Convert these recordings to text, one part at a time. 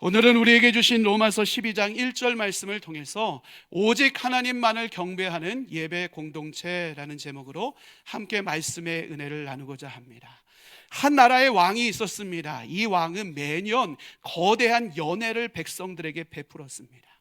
오늘은 우리에게 주신 로마서 12장 1절 말씀을 통해서 오직 하나님만을 경배하는 예배 공동체라는 제목으로 함께 말씀의 은혜를 나누고자 합니다. 한 나라의 왕이 있었습니다. 이 왕은 매년 거대한 연회를 백성들에게 베풀었습니다.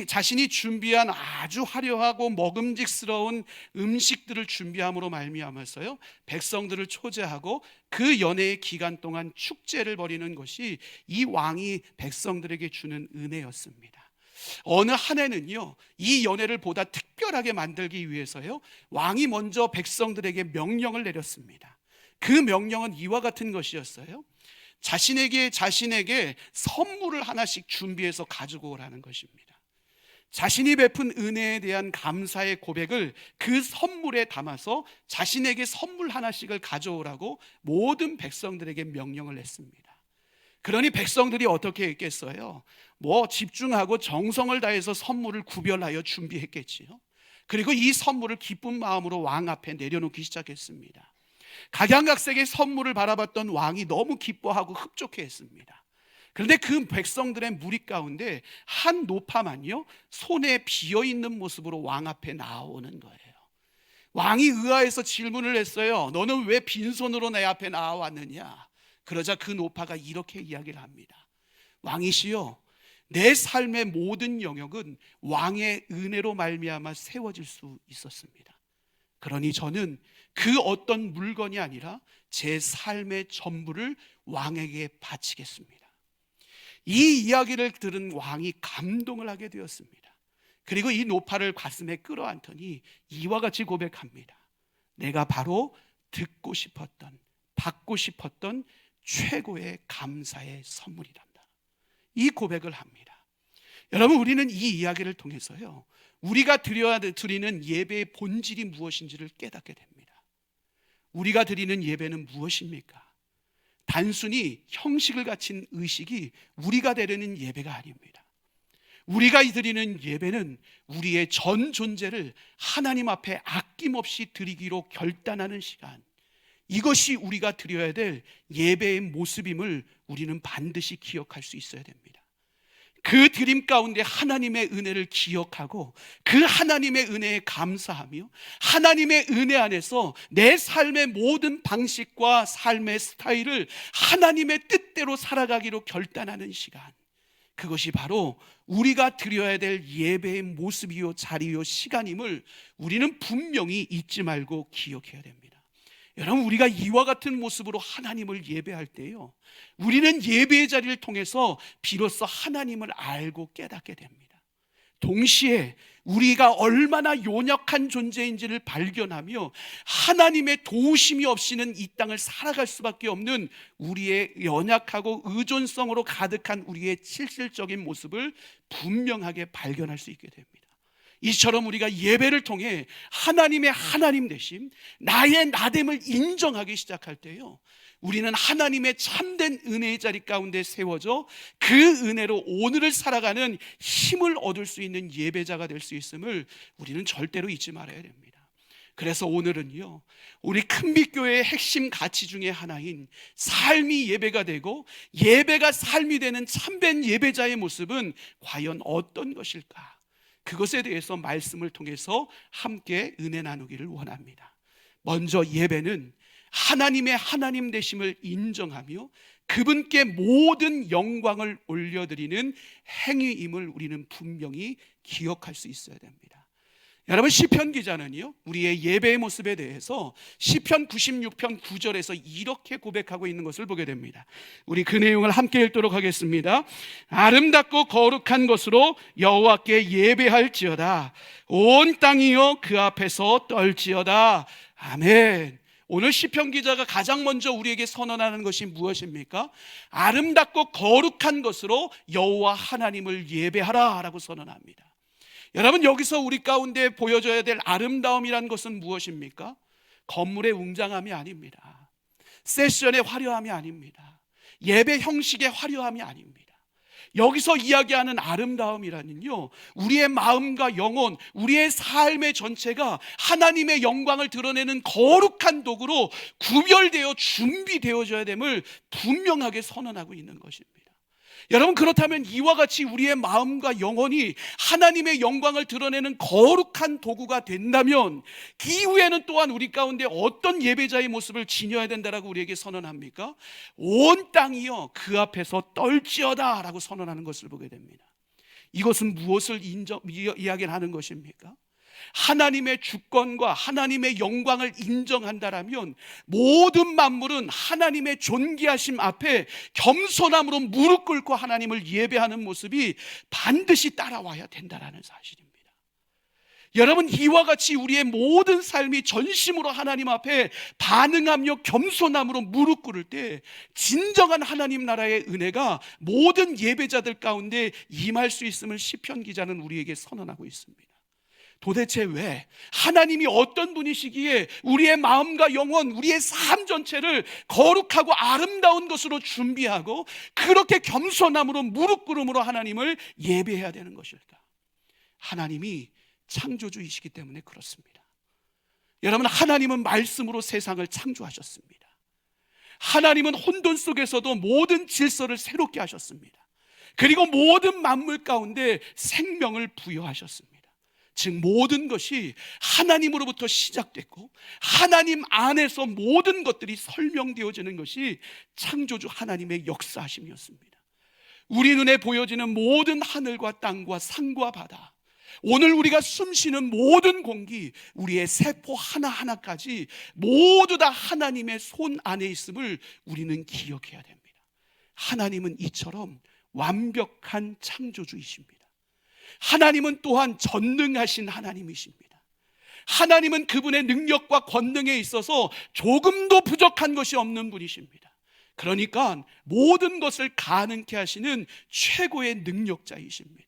자신이 준비한 아주 화려하고 먹음직스러운 음식들을 준비함으로 말미암아서요, 백성들을 초대하고 그 연회의 기간 동안 축제를 벌이는 것이 이 왕이 백성들에게 주는 은혜였습니다. 어느 한 해는요, 이 연회를 보다 특별하게 만들기 위해서요, 왕이 먼저 백성들에게 명령을 내렸습니다. 그 명령은 이와 같은 것이었어요. 자신에게 선물을 하나씩 준비해서 가지고 오라는 것입니다. 자신이 베푼 은혜에 대한 감사의 고백을 그 선물에 담아서 자신에게 선물 하나씩을 가져오라고 모든 백성들에게 명령을 했습니다. 그러니 백성들이 어떻게 했겠어요? 집중하고 정성을 다해서 선물을 구별하여 준비했겠지요. 그리고 이 선물을 기쁜 마음으로 왕 앞에 내려놓기 시작했습니다. 각양각색의 선물을 바라봤던 왕이 너무 기뻐하고 흡족해했습니다. 그런데 그 백성들의 무리 가운데 한 노파만요, 손에 비어있는 모습으로 왕 앞에 나오는 거예요. 왕이 의아해서 질문을 했어요. 너는 왜 빈손으로 내 앞에 나왔느냐? 그러자 그 노파가 이렇게 이야기를 합니다. 왕이시여, 내 삶의 모든 영역은 왕의 은혜로 말미암아 세워질 수 있었습니다. 그러니 저는 그 어떤 물건이 아니라 제 삶의 전부를 왕에게 바치겠습니다. 이 이야기를 들은 왕이 감동을 하게 되었습니다. 그리고 이 노파를 가슴에 끌어안더니 이와 같이 고백합니다. 내가 바로 듣고 싶었던, 받고 싶었던 최고의 감사의 선물이란다. 이 고백을 합니다. 여러분, 우리는 이 이야기를 통해서요, 우리가 드리는 예배의 본질이 무엇인지를 깨닫게 됩니다. 우리가 드리는 예배는 무엇입니까? 단순히 형식을 갖춘 의식이 우리가 드리는 예배가 아닙니다. 우리가 드리는 예배는 우리의 전 존재를 하나님 앞에 아낌없이 드리기로 결단하는 시간, 이것이 우리가 드려야 될 예배의 모습임을 우리는 반드시 기억할 수 있어야 됩니다. 그 드림 가운데 하나님의 은혜를 기억하고 그 하나님의 은혜에 감사하며 하나님의 은혜 안에서 내 삶의 모든 방식과 삶의 스타일을 하나님의 뜻대로 살아가기로 결단하는 시간, 그것이 바로 우리가 드려야 될 예배의 모습이요 자리요 시간임을 우리는 분명히 잊지 말고 기억해야 됩니다. 여러분, 우리가 이와 같은 모습으로 하나님을 예배할 때요, 우리는 예배의 자리를 통해서 비로소 하나님을 알고 깨닫게 됩니다. 동시에 우리가 얼마나 연약한 존재인지를 발견하며 하나님의 도우심이 없이는 이 땅을 살아갈 수밖에 없는 우리의 연약하고 의존성으로 가득한 우리의 실질적인 모습을 분명하게 발견할 수 있게 됩니다. 이처럼 우리가 예배를 통해 하나님의 하나님 되심, 나의 나됨을 인정하기 시작할 때요, 우리는 하나님의 참된 은혜의 자리 가운데 세워져 그 은혜로 오늘을 살아가는 힘을 얻을 수 있는 예배자가 될 수 있음을 우리는 절대로 잊지 말아야 됩니다. 그래서 오늘은요, 우리 큰빛교회의 핵심 가치 중에 하나인 삶이 예배가 되고 예배가 삶이 되는 참된 예배자의 모습은 과연 어떤 것일까? 그것에 대해서 말씀을 통해서 함께 은혜 나누기를 원합니다. 먼저 예배는 하나님의 하나님 되심을 인정하며 그분께 모든 영광을 올려드리는 행위임을 우리는 분명히 기억할 수 있어야 됩니다. 여러분, 시편 기자는요, 우리의 예배의 모습에 대해서 시편 96편 9절에서 이렇게 고백하고 있는 것을 보게 됩니다. 우리 그 내용을 함께 읽도록 하겠습니다. 아름답고 거룩한 것으로 여호와께 예배할지어다. 온 땅이여 그 앞에서 떨지어다. 아멘. 오늘 시편 기자가 가장 먼저 우리에게 선언하는 것이 무엇입니까? 아름답고 거룩한 것으로 여호와 하나님을 예배하라 라고 선언합니다. 여러분, 여기서 우리 가운데 보여줘야 될 아름다움이란 것은 무엇입니까? 건물의 웅장함이 아닙니다. 세션의 화려함이 아닙니다. 예배 형식의 화려함이 아닙니다. 여기서 이야기하는 아름다움이라는요, 우리의 마음과 영혼, 우리의 삶의 전체가 하나님의 영광을 드러내는 거룩한 도구로 구별되어 준비되어져야 됨을 분명하게 선언하고 있는 것입니다. 여러분, 그렇다면 이와 같이 우리의 마음과 영혼이 하나님의 영광을 드러내는 거룩한 도구가 된다면 그 이후에는 또한 우리 가운데 어떤 예배자의 모습을 지녀야 된다라고 우리에게 선언합니까? 온 땅이여 그 앞에서 떨지어다 라고 선언하는 것을 보게 됩니다. 이것은 무엇을 이야기를 하는 것입니까? 하나님의 주권과 하나님의 영광을 인정한다라면 모든 만물은 하나님의 존귀하심 앞에 겸손함으로 무릎 꿇고 하나님을 예배하는 모습이 반드시 따라와야 된다라는 사실입니다. 여러분, 이와 같이 우리의 모든 삶이 전심으로 하나님 앞에 반응하며 겸손함으로 무릎 꿇을 때 진정한 하나님 나라의 은혜가 모든 예배자들 가운데 임할 수 있음을 시편 기자는 우리에게 선언하고 있습니다. 도대체 왜 하나님이 어떤 분이시기에 우리의 마음과 영혼, 우리의 삶 전체를 거룩하고 아름다운 것으로 준비하고 그렇게 겸손함으로 무릎 꿇음으로 하나님을 예배해야 되는 것일까? 하나님이 창조주이시기 때문에 그렇습니다. 여러분, 하나님은 말씀으로 세상을 창조하셨습니다. 하나님은 혼돈 속에서도 모든 질서를 새롭게 하셨습니다. 그리고 모든 만물 가운데 생명을 부여하셨습니다. 즉 모든 것이 하나님으로부터 시작됐고 하나님 안에서 모든 것들이 설명되어지는 것이 창조주 하나님의 역사하심이었습니다. 우리 눈에 보여지는 모든 하늘과 땅과 산과 바다, 오늘 우리가 숨쉬는 모든 공기, 우리의 세포 하나하나까지 모두 다 하나님의 손 안에 있음을 우리는 기억해야 됩니다. 하나님은 이처럼 완벽한 창조주이십니다. 하나님은 또한 전능하신 하나님이십니다. 하나님은 그분의 능력과 권능에 있어서 조금도 부족한 것이 없는 분이십니다. 그러니까 모든 것을 가능케 하시는 최고의 능력자이십니다.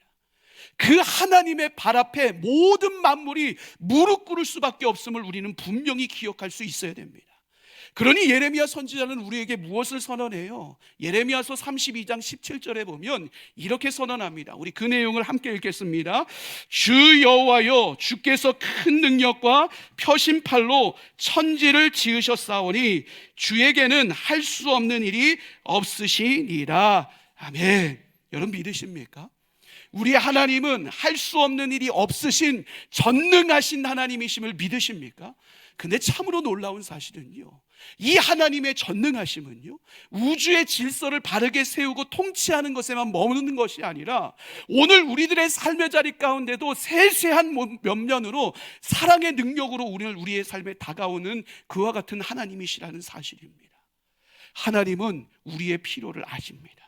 그 하나님의 발 앞에 모든 만물이 무릎 꿇을 수밖에 없음을 우리는 분명히 기억할 수 있어야 됩니다. 그러니 예레미야 선지자는 우리에게 무엇을 선언해요? 예레미야서 32장 17절에 보면 이렇게 선언합니다. 우리 그 내용을 함께 읽겠습니다. 주 여호와여, 주께서 큰 능력과 펴신 팔로 천지를 지으셨사오니 주에게는 할 수 없는 일이 없으시니라. 아멘. 여러분, 믿으십니까? 우리 하나님은 할 수 없는 일이 없으신 전능하신 하나님이심을 믿으십니까? 근데 참으로 놀라운 사실은요, 이 하나님의 전능하심은요, 우주의 질서를 바르게 세우고 통치하는 것에만 머무는 것이 아니라 오늘 우리들의 삶의 자리 가운데도 세세한 면면으로 사랑의 능력으로 우리의 삶에 다가오는 그와 같은 하나님이시라는 사실입니다. 하나님은 우리의 필요를 아십니다.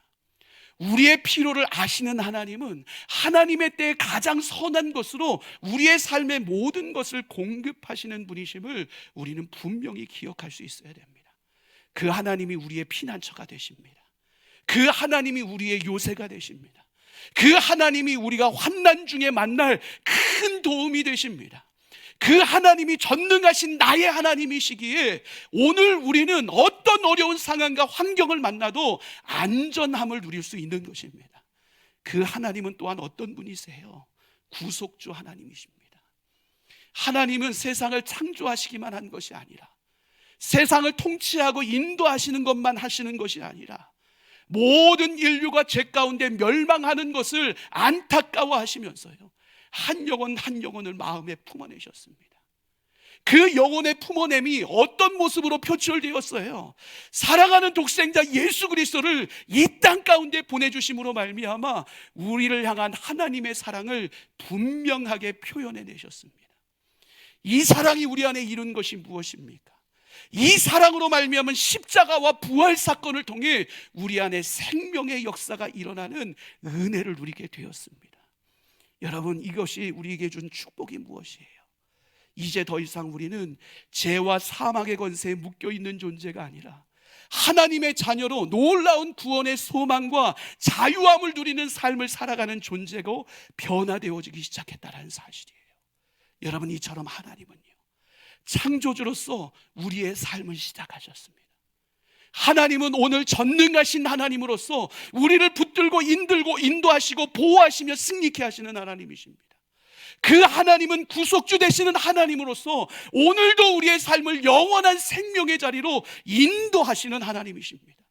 우리의 필요를 아시는 하나님은 하나님의 때에 가장 선한 것으로 우리의 삶의 모든 것을 공급하시는 분이심을 우리는 분명히 기억할 수 있어야 됩니다. 그 하나님이 우리의 피난처가 되십니다. 그 하나님이 우리의 요새가 되십니다. 그 하나님이 우리가 환난 중에 만날 큰 도움이 되십니다. 그 하나님이 전능하신 나의 하나님이시기에 오늘 우리는 어떤 어려운 상황과 환경을 만나도 안전함을 누릴 수 있는 것입니다. 그 하나님은 또한 어떤 분이세요? 구속주 하나님이십니다. 하나님은 세상을 창조하시기만 한 것이 아니라 세상을 통치하고 인도하시는 것만 하시는 것이 아니라 모든 인류가 죄 가운데 멸망하는 것을 안타까워하시면서요, 한 영혼 한 영혼을 마음에 품어내셨습니다. 그 영혼의 품어냄이 어떤 모습으로 표출되었어요? 사랑하는 독생자 예수 그리스도를 이 땅 가운데 보내주심으로 말미암아 우리를 향한 하나님의 사랑을 분명하게 표현해내셨습니다. 이 사랑이 우리 안에 이룬 것이 무엇입니까? 이 사랑으로 말미암은 십자가와 부활 사건을 통해 우리 안에 생명의 역사가 일어나는 은혜를 누리게 되었습니다. 여러분, 이것이 우리에게 준 축복이 무엇이에요? 이제 더 이상 우리는 죄와 사망의 권세에 묶여있는 존재가 아니라 하나님의 자녀로 놀라운 구원의 소망과 자유함을 누리는 삶을 살아가는 존재고 변화되어지기 시작했다는 사실이에요. 여러분, 이처럼 하나님은요, 창조주로서 우리의 삶을 시작하셨습니다. 하나님은 오늘 전능하신 하나님으로서 우리를 붙들고 인들고 인도하시고 보호하시며 승리케 하시는 하나님이십니다. 그 하나님은 구속주 되시는 하나님으로서 오늘도 우리의 삶을 영원한 생명의 자리로 인도하시는 하나님이십니다.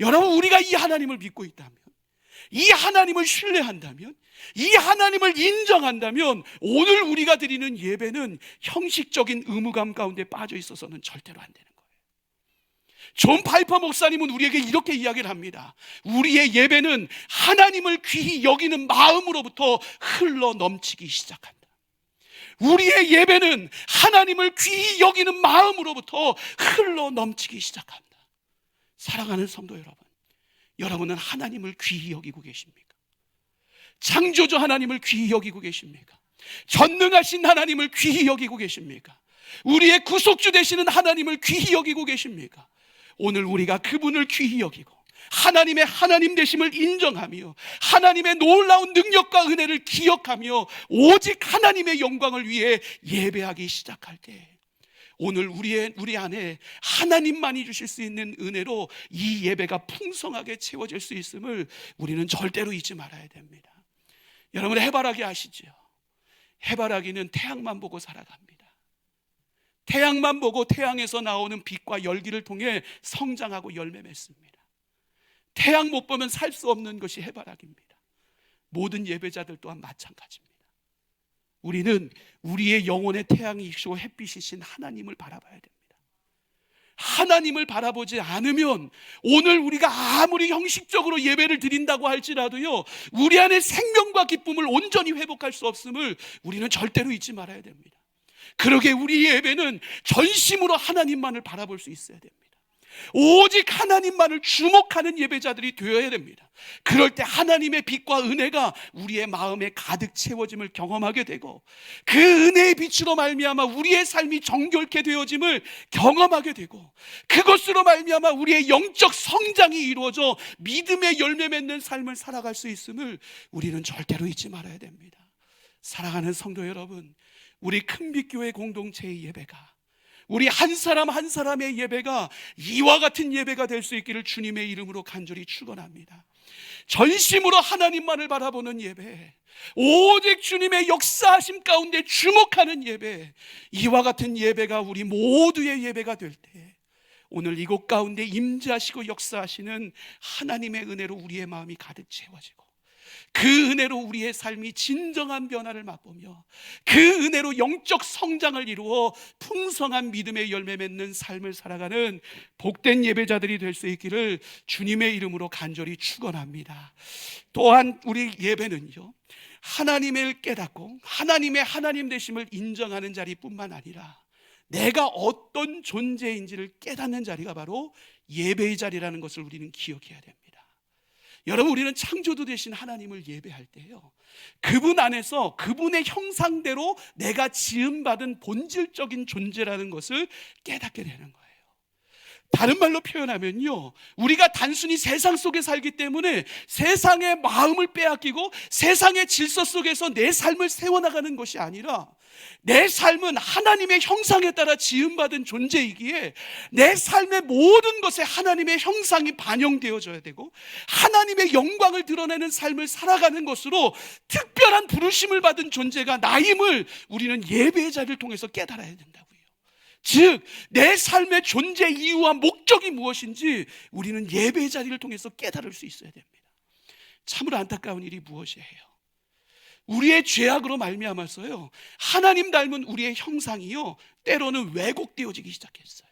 여러분, 우리가 이 하나님을 믿고 있다면, 이 하나님을 신뢰한다면, 이 하나님을 인정한다면 오늘 우리가 드리는 예배는 형식적인 의무감 가운데 빠져 있어서는 절대로 안 되는 거예요. 존 파이퍼 목사님은 우리에게 이렇게 이야기를 합니다. 우리의 예배는 하나님을 귀히 여기는 마음으로부터 흘러 넘치기 시작한다. 우리의 예배는 하나님을 귀히 여기는 마음으로부터 흘러 넘치기 시작한다. 사랑하는 성도 여러분, 여러분은 하나님을 귀히 여기고 계십니까? 창조주 하나님을 귀히 여기고 계십니까? 전능하신 하나님을 귀히 여기고 계십니까? 우리의 구속주 되시는 하나님을 귀히 여기고 계십니까? 오늘 우리가 그분을 귀히 여기고 하나님의 하나님 되심을 인정하며 하나님의 놀라운 능력과 은혜를 기억하며 오직 하나님의 영광을 위해 예배하기 시작할 때, 오늘 우리 안에 하나님만이 주실 수 있는 은혜로 이 예배가 풍성하게 채워질 수 있음을 우리는 절대로 잊지 말아야 됩니다. 여러분, 해바라기 아시죠? 해바라기는 태양만 보고 살아갑니다. 태양만 보고 태양에서 나오는 빛과 열기를 통해 성장하고 열매 맺습니다. 태양 못 보면 살 수 없는 것이 해바라기입니다. 모든 예배자들 또한 마찬가지입니다. 우리는 우리의 영혼의 태양이시고 햇빛이신 하나님을 바라봐야 됩니다. 하나님을 바라보지 않으면 오늘 우리가 아무리 형식적으로 예배를 드린다고 할지라도요, 우리 안에 생명과 기쁨을 온전히 회복할 수 없음을 우리는 절대로 잊지 말아야 됩니다. 그러게 우리 예배는 전심으로 하나님만을 바라볼 수 있어야 됩니다. 오직 하나님만을 주목하는 예배자들이 되어야 됩니다. 그럴 때 하나님의 빛과 은혜가 우리의 마음에 가득 채워짐을 경험하게 되고, 그 은혜의 빛으로 말미암아 우리의 삶이 정결케 되어짐을 경험하게 되고, 그것으로 말미암아 우리의 영적 성장이 이루어져 믿음의 열매 맺는 삶을 살아갈 수 있음을 우리는 절대로 잊지 말아야 됩니다. 사랑하는 성도 여러분, 우리 큰빛교회 공동체의 예배가, 우리 한 사람 한 사람의 예배가 이와 같은 예배가 될 수 있기를 주님의 이름으로 간절히 축원합니다. 전심으로 하나님만을 바라보는 예배, 오직 주님의 역사하심 가운데 주목하는 예배, 이와 같은 예배가 우리 모두의 예배가 될 때, 오늘 이곳 가운데 임재하시고 역사하시는 하나님의 은혜로 우리의 마음이 가득 채워지고, 그 은혜로 우리의 삶이 진정한 변화를 맛보며 그 은혜로 영적 성장을 이루어 풍성한 믿음의 열매 맺는 삶을 살아가는 복된 예배자들이 될 수 있기를 주님의 이름으로 간절히 축원합니다. 또한 우리 예배는요, 하나님을 깨닫고 하나님의 하나님 되심을 인정하는 자리뿐만 아니라 내가 어떤 존재인지를 깨닫는 자리가 바로 예배의 자리라는 것을 우리는 기억해야 됩니다. 여러분, 우리는 창조주 되신 하나님을 예배할 때요, 그분 안에서 그분의 형상대로 내가 지음받은 본질적인 존재라는 것을 깨닫게 되는 거예요. 다른 말로 표현하면요, 우리가 단순히 세상 속에 살기 때문에 세상의 마음을 빼앗기고 세상의 질서 속에서 내 삶을 세워나가는 것이 아니라, 내 삶은 하나님의 형상에 따라 지음받은 존재이기에 내 삶의 모든 것에 하나님의 형상이 반영되어져야 되고 하나님의 영광을 드러내는 삶을 살아가는 것으로 특별한 부르심을 받은 존재가 나임을 우리는 예배의 자리를 통해서 깨달아야 된다고요. 즉, 내 삶의 존재 이유와 목적이 무엇인지 우리는 예배의 자리를 통해서 깨달을 수 있어야 됩니다. 참으로 안타까운 일이 무엇이에요? 우리의 죄악으로 말미암아서요, 하나님 닮은 우리의 형상이요, 때로는 왜곡되어지기 시작했어요.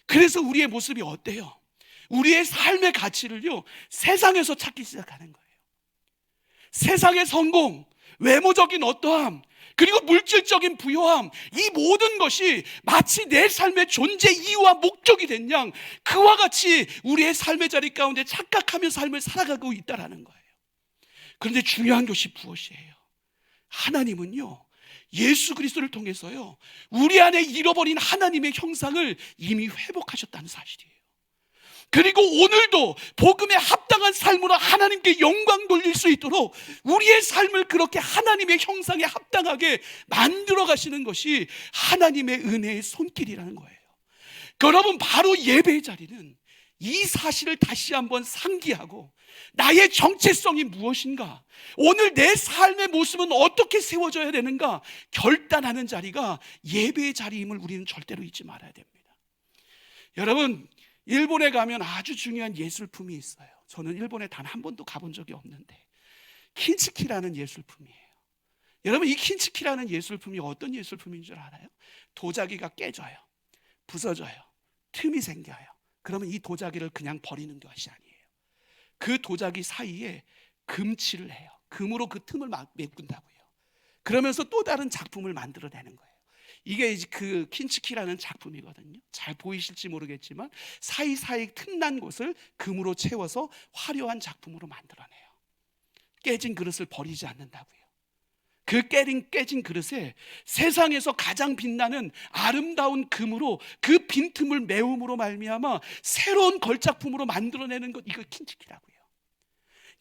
그래서 우리의 모습이 어때요? 우리의 삶의 가치를요, 세상에서 찾기 시작하는 거예요. 세상의 성공, 외모적인 어떠함, 그리고 물질적인 부요함, 이 모든 것이 마치 내 삶의 존재 이유와 목적이 된 양 그와 같이 우리의 삶의 자리 가운데 착각하며 삶을 살아가고 있다는 거예요. 그런데 중요한 것이 무엇이에요? 하나님은요, 예수 그리스도를 통해서요, 우리 안에 잃어버린 하나님의 형상을 이미 회복하셨다는 사실이에요. 그리고 오늘도 복음에 합당한 삶으로 하나님께 영광 돌릴 수 있도록 우리의 삶을 그렇게 하나님의 형상에 합당하게 만들어 가시는 것이 하나님의 은혜의 손길이라는 거예요. 여러분, 바로 예배의 자리는 이 사실을 다시 한번 상기하고 나의 정체성이 무엇인가, 오늘 내 삶의 모습은 어떻게 세워져야 되는가 결단하는 자리가 예배의 자리임을 우리는 절대로 잊지 말아야 됩니다. 여러분, 일본에 가면 아주 중요한 예술품이 있어요. 저는 일본에 단 한 번도 가본 적이 없는데 킨츠키라는 예술품이에요. 여러분, 이 킨츠키라는 예술품이 어떤 예술품인 줄 알아요? 도자기가 깨져요, 부서져요, 틈이 생겨요. 그러면 이 도자기를 그냥 버리는 것이 아니에요. 그 도자기 사이에 금칠을 해요. 금으로 그 틈을 메꾼다고요. 그러면서 또 다른 작품을 만들어내는 거예요. 이게 이제 그 킨츠키라는 작품이거든요. 잘 보이실지 모르겠지만 사이사이 틈난 곳을 금으로 채워서 화려한 작품으로 만들어내요. 깨진 그릇을 버리지 않는다고요. 그 깨진 그릇에 세상에서 가장 빛나는 아름다운 금으로 그 빈틈을 메움으로 말미암아 새로운 걸작품으로 만들어내는 것, 이거 킨츠키라고요.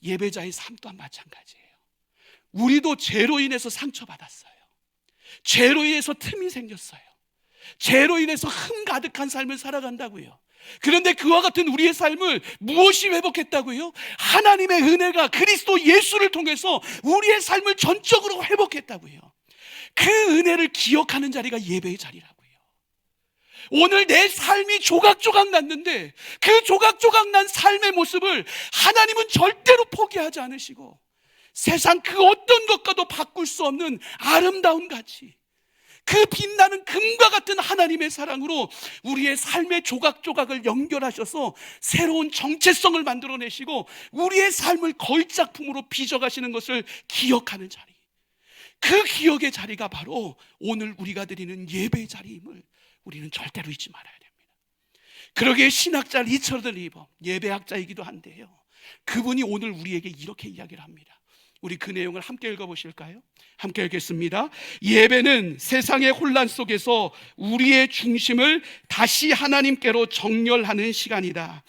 예배자의 삶 또한 마찬가지예요. 우리도 죄로 인해서 상처받았어요. 죄로 인해서 틈이 생겼어요. 죄로 인해서 흠 가득한 삶을 살아간다고요. 그런데 그와 같은 우리의 삶을 무엇이 회복했다고요? 하나님의 은혜가 그리스도 예수를 통해서 우리의 삶을 전적으로 회복했다고요. 그 은혜를 기억하는 자리가 예배의 자리라고요. 오늘 내 삶이 조각조각 났는데 그 조각조각 난 삶의 모습을 하나님은 절대로 포기하지 않으시고 세상 그 어떤 것과도 바꿀 수 없는 아름다운 가치, 그 빛나는 금과 같은 하나님의 사랑으로 우리의 삶의 조각조각을 연결하셔서 새로운 정체성을 만들어내시고 우리의 삶을 걸작품으로 빚어가시는 것을 기억하는 자리, 그 기억의 자리가 바로 오늘 우리가 드리는 예배의 자리임을 우리는 절대로 잊지 말아야 됩니다. 그러기에 신학자 리처드 리버, 예배학자이기도 한데요, 그분이 오늘 우리에게 이렇게 이야기를 합니다. 우리 그 내용을 함께 읽어보실까요? 함께 읽겠습니다. 예배는 세상의 혼란 속에서 우리의 중심을 다시 하나님께로 정렬하는 시간이다.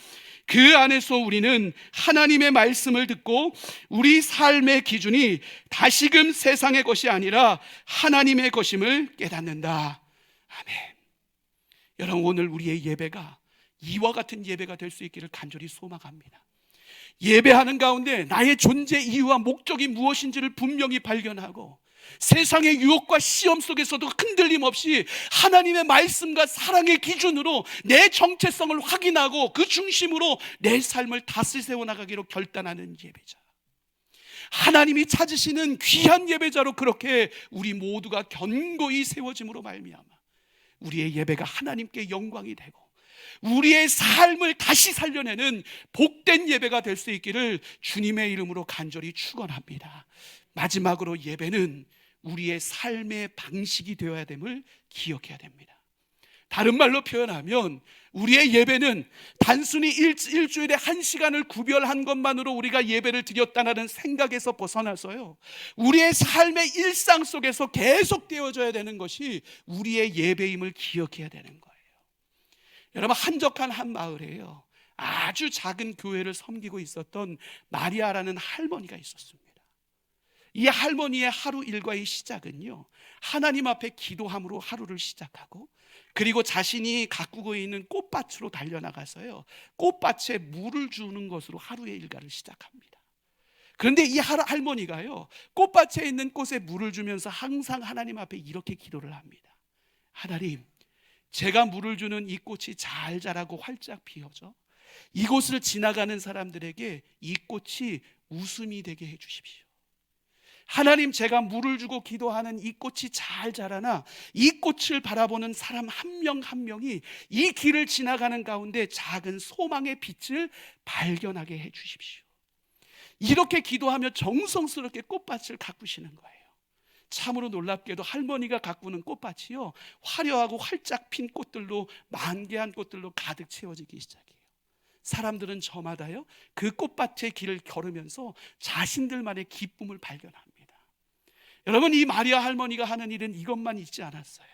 그 안에서 우리는 하나님의 말씀을 듣고 우리 삶의 기준이 다시금 세상의 것이 아니라 하나님의 것임을 깨닫는다. 아멘. 여러분, 오늘 우리의 예배가 이와 같은 예배가 될 수 있기를 간절히 소망합니다. 예배하는 가운데 나의 존재 이유와 목적이 무엇인지를 분명히 발견하고 세상의 유혹과 시험 속에서도 흔들림 없이 하나님의 말씀과 사랑의 기준으로 내 정체성을 확인하고 그 중심으로 내 삶을 다스려 나가기로 결단하는 예배자, 하나님이 찾으시는 귀한 예배자로 그렇게 우리 모두가 견고히 세워짐으로 말미암아 우리의 예배가 하나님께 영광이 되고 우리의 삶을 다시 살려내는 복된 예배가 될 수 있기를 주님의 이름으로 간절히 축원합니다. 마지막으로 예배는 우리의 삶의 방식이 되어야 됨을 기억해야 됩니다. 다른 말로 표현하면 우리의 예배는 단순히 일주일에 한 시간을 구별한 것만으로 우리가 예배를 드렸다는 생각에서 벗어나서요, 우리의 삶의 일상 속에서 계속 되어져야 되는 것이 우리의 예배임을 기억해야 되는 거예요. 여러분, 한적한 한 마을에요, 아주 작은 교회를 섬기고 있었던 마리아라는 할머니가 있었습니다. 이 할머니의 하루 일과의 시작은요, 하나님 앞에 기도함으로 하루를 시작하고 그리고 자신이 가꾸고 있는 꽃밭으로 달려나가서요, 꽃밭에 물을 주는 것으로 하루의 일과를 시작합니다. 그런데 이 할머니가요, 꽃밭에 있는 꽃에 물을 주면서 항상 하나님 앞에 이렇게 기도를 합니다. 하나님, 제가 물을 주는 이 꽃이 잘 자라고 활짝 피어져 이곳을 지나가는 사람들에게 이 꽃이 웃음이 되게 해주십시오. 하나님, 제가 물을 주고 기도하는 이 꽃이 잘 자라나 이 꽃을 바라보는 사람 한 명 한 명이 이 길을 지나가는 가운데 작은 소망의 빛을 발견하게 해주십시오. 이렇게 기도하며 정성스럽게 꽃밭을 가꾸시는 거예요. 참으로 놀랍게도 할머니가 가꾸는 꽃밭이요, 화려하고 활짝 핀 꽃들로, 만개한 꽃들로 가득 채워지기 시작해요. 사람들은 저마다요, 그 꽃밭의 길을 걸으면서 자신들만의 기쁨을 발견합니다. 여러분, 이 마리아 할머니가 하는 일은 이것만 있지 않았어요.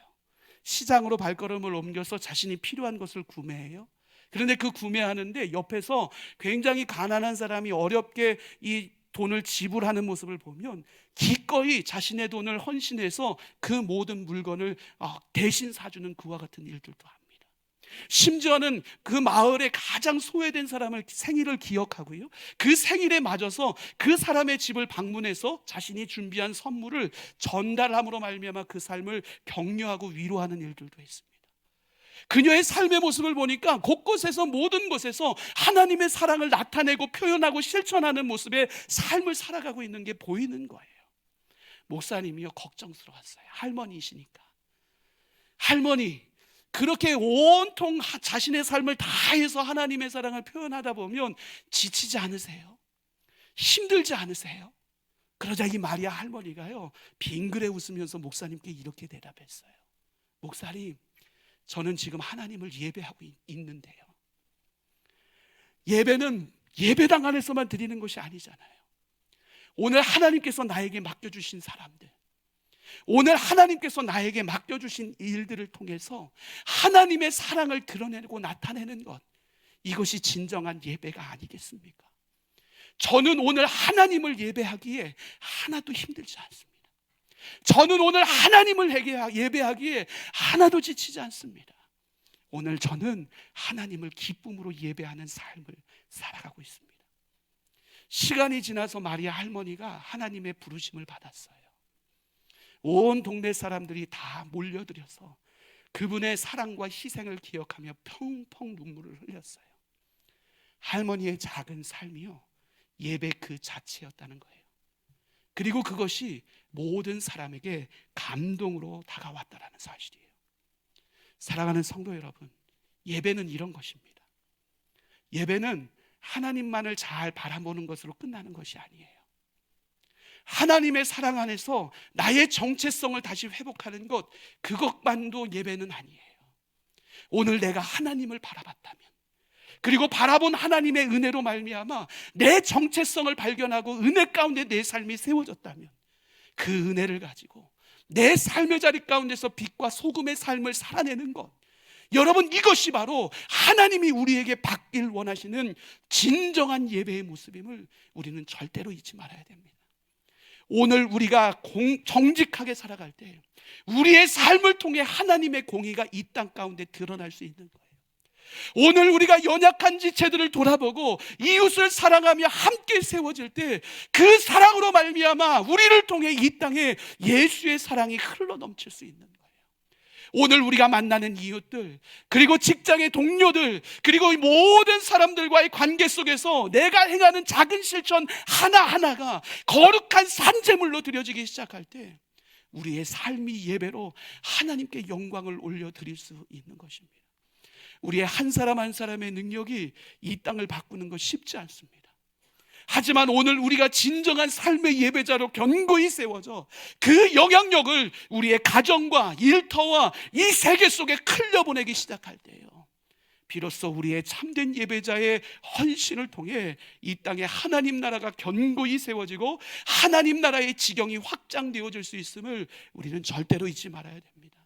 시장으로 발걸음을 옮겨서 자신이 필요한 것을 구매해요. 그런데 그 구매하는데 옆에서 굉장히 가난한 사람이 어렵게 이 돈을 지불하는 모습을 보면 기꺼이 자신의 돈을 헌신해서 그 모든 물건을 대신 사주는 그와 같은 일들도 합니다. 심지어는 그 마을의 가장 소외된 사람을 생일을 기억하고요, 그 생일에 맞아서 그 사람의 집을 방문해서 자신이 준비한 선물을 전달함으로 말미암아 그 삶을 격려하고 위로하는 일들도 했습니다. 그녀의 삶의 모습을 보니까 곳곳에서 모든 곳에서 하나님의 사랑을 나타내고 표현하고 실천하는 모습의 삶을 살아가고 있는 게 보이는 거예요. 목사님이요, 걱정스러웠어요. 할머니이시니까. 할머니, 그렇게 온통 자신의 삶을 다해서 하나님의 사랑을 표현하다 보면 지치지 않으세요? 힘들지 않으세요? 그러자 이 마리아 할머니가요, 빙그레 웃으면서 목사님께 이렇게 대답했어요. 목사님, 저는 지금 하나님을 예배하고 있는데요. 예배는 예배당 안에서만 드리는 것이 아니잖아요. 오늘 하나님께서 나에게 맡겨주신 사람들, 오늘 하나님께서 나에게 맡겨주신 일들을 통해서 하나님의 사랑을 드러내고 나타내는 것, 이것이 진정한 예배가 아니겠습니까? 저는 오늘 하나님을 예배하기에 하나도 힘들지 않습니다. 저는 오늘 하나님을 예배하기에 하나도 지치지 않습니다. 오늘 저는 하나님을 기쁨으로 예배하는 삶을 살아가고 있습니다. 시간이 지나서 마리아 할머니가 하나님의 부르심을 받았어요. 온 동네 사람들이 다 몰려들어서 그분의 사랑과 희생을 기억하며 펑펑 눈물을 흘렸어요. 할머니의 작은 삶이요, 예배 그 자체였다는 거예요. 그리고 그것이 모든 사람에게 감동으로 다가왔다는 사실이에요. 사랑하는 성도 여러분, 예배는 이런 것입니다. 예배는 하나님만을 잘 바라보는 것으로 끝나는 것이 아니에요. 하나님의 사랑 안에서 나의 정체성을 다시 회복하는 것, 그것만도 예배는 아니에요. 오늘 내가 하나님을 바라봤다면, 그리고 바라본 하나님의 은혜로 말미암아 내 정체성을 발견하고 은혜 가운데 내 삶이 세워졌다면, 그 은혜를 가지고 내 삶의 자리 가운데서 빛과 소금의 삶을 살아내는 것, 여러분, 이것이 바로 하나님이 우리에게 받길 원하시는 진정한 예배의 모습임을 우리는 절대로 잊지 말아야 됩니다. 오늘 우리가 정직하게 살아갈 때 우리의 삶을 통해 하나님의 공의가 이 땅 가운데 드러날 수 있는 거예요. 오늘 우리가 연약한 지체들을 돌아보고 이웃을 사랑하며 함께 세워질 때 그 사랑으로 말미암아 우리를 통해 이 땅에 예수의 사랑이 흘러 넘칠 수 있는 거예요. 오늘 우리가 만나는 이웃들, 그리고 직장의 동료들, 그리고 모든 사람들과의 관계 속에서 내가 행하는 작은 실천 하나하나가 거룩한 산제물로 드려지기 시작할 때 우리의 삶이 예배로 하나님께 영광을 올려드릴 수 있는 것입니다. 우리의 한 사람 한 사람의 능력이 이 땅을 바꾸는 것 쉽지 않습니다. 하지만 오늘 우리가 진정한 삶의 예배자로 견고히 세워져 그 영향력을 우리의 가정과 일터와 이 세계 속에 흘려보내기 시작할 때요, 비로소 우리의 참된 예배자의 헌신을 통해 이 땅에 하나님 나라가 견고히 세워지고 하나님 나라의 지경이 확장되어질 수 있음을 우리는 절대로 잊지 말아야 됩니다.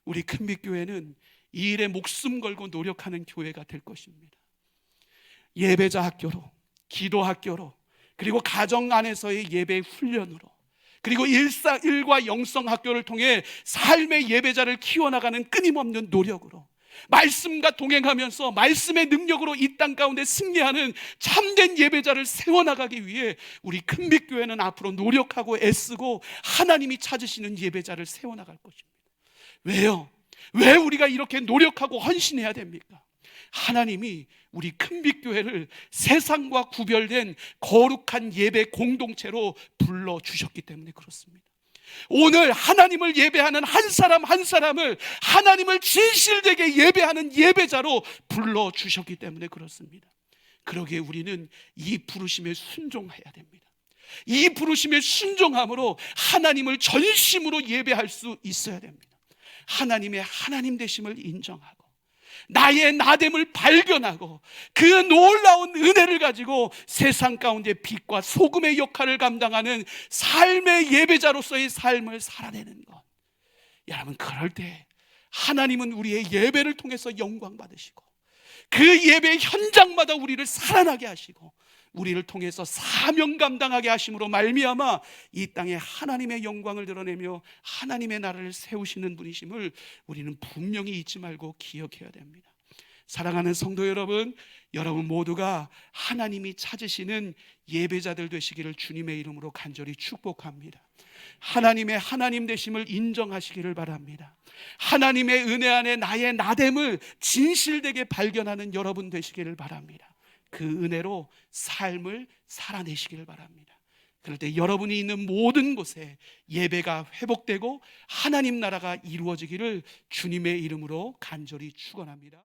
우리 큰빛교회는 이 일에 목숨 걸고 노력하는 교회가 될 것입니다. 예배자 학교로, 기도 학교로, 그리고 가정 안에서의 예배 훈련으로, 그리고 일과 영성 학교를 통해 삶의 예배자를 키워나가는 끊임없는 노력으로, 말씀과 동행하면서 말씀의 능력으로 이 땅 가운데 승리하는 참된 예배자를 세워나가기 위해 우리 큰빛교회는 앞으로 노력하고 애쓰고 하나님이 찾으시는 예배자를 세워나갈 것입니다. 왜요? 왜 우리가 이렇게 노력하고 헌신해야 됩니까? 하나님이 우리 큰빛교회를 세상과 구별된 거룩한 예배 공동체로 불러주셨기 때문에 그렇습니다. 오늘 하나님을 예배하는 한 사람 한 사람을 하나님을 진실되게 예배하는 예배자로 불러주셨기 때문에 그렇습니다. 그러기에 우리는 이 부르심에 순종해야 됩니다. 이 부르심에 순종함으로 하나님을 전심으로 예배할 수 있어야 됩니다. 하나님의 하나님 되심을 인정하고 나의 나됨을 발견하고 그 놀라운 은혜를 가지고 세상 가운데 빛과 소금의 역할을 감당하는 삶의 예배자로서의 삶을 살아내는 것, 여러분, 그럴 때 하나님은 우리의 예배를 통해서 영광 받으시고 그 예배 현장마다 우리를 살아나게 하시고 우리를 통해서 사명 감당하게 하심으로 말미암아 이 땅에 하나님의 영광을 드러내며 하나님의 나라를 세우시는 분이심을 우리는 분명히 잊지 말고 기억해야 됩니다. 사랑하는 성도 여러분, 여러분 모두가 하나님이 찾으시는 예배자들 되시기를 주님의 이름으로 간절히 축복합니다. 하나님의 하나님 되심을 인정하시기를 바랍니다. 하나님의 은혜 안에 나의 나됨을 진실되게 발견하는 여러분 되시기를 바랍니다. 그 은혜로 삶을 살아내시기를 바랍니다. 그럴 때 여러분이 있는 모든 곳에 예배가 회복되고 하나님 나라가 이루어지기를 주님의 이름으로 간절히 축원합니다.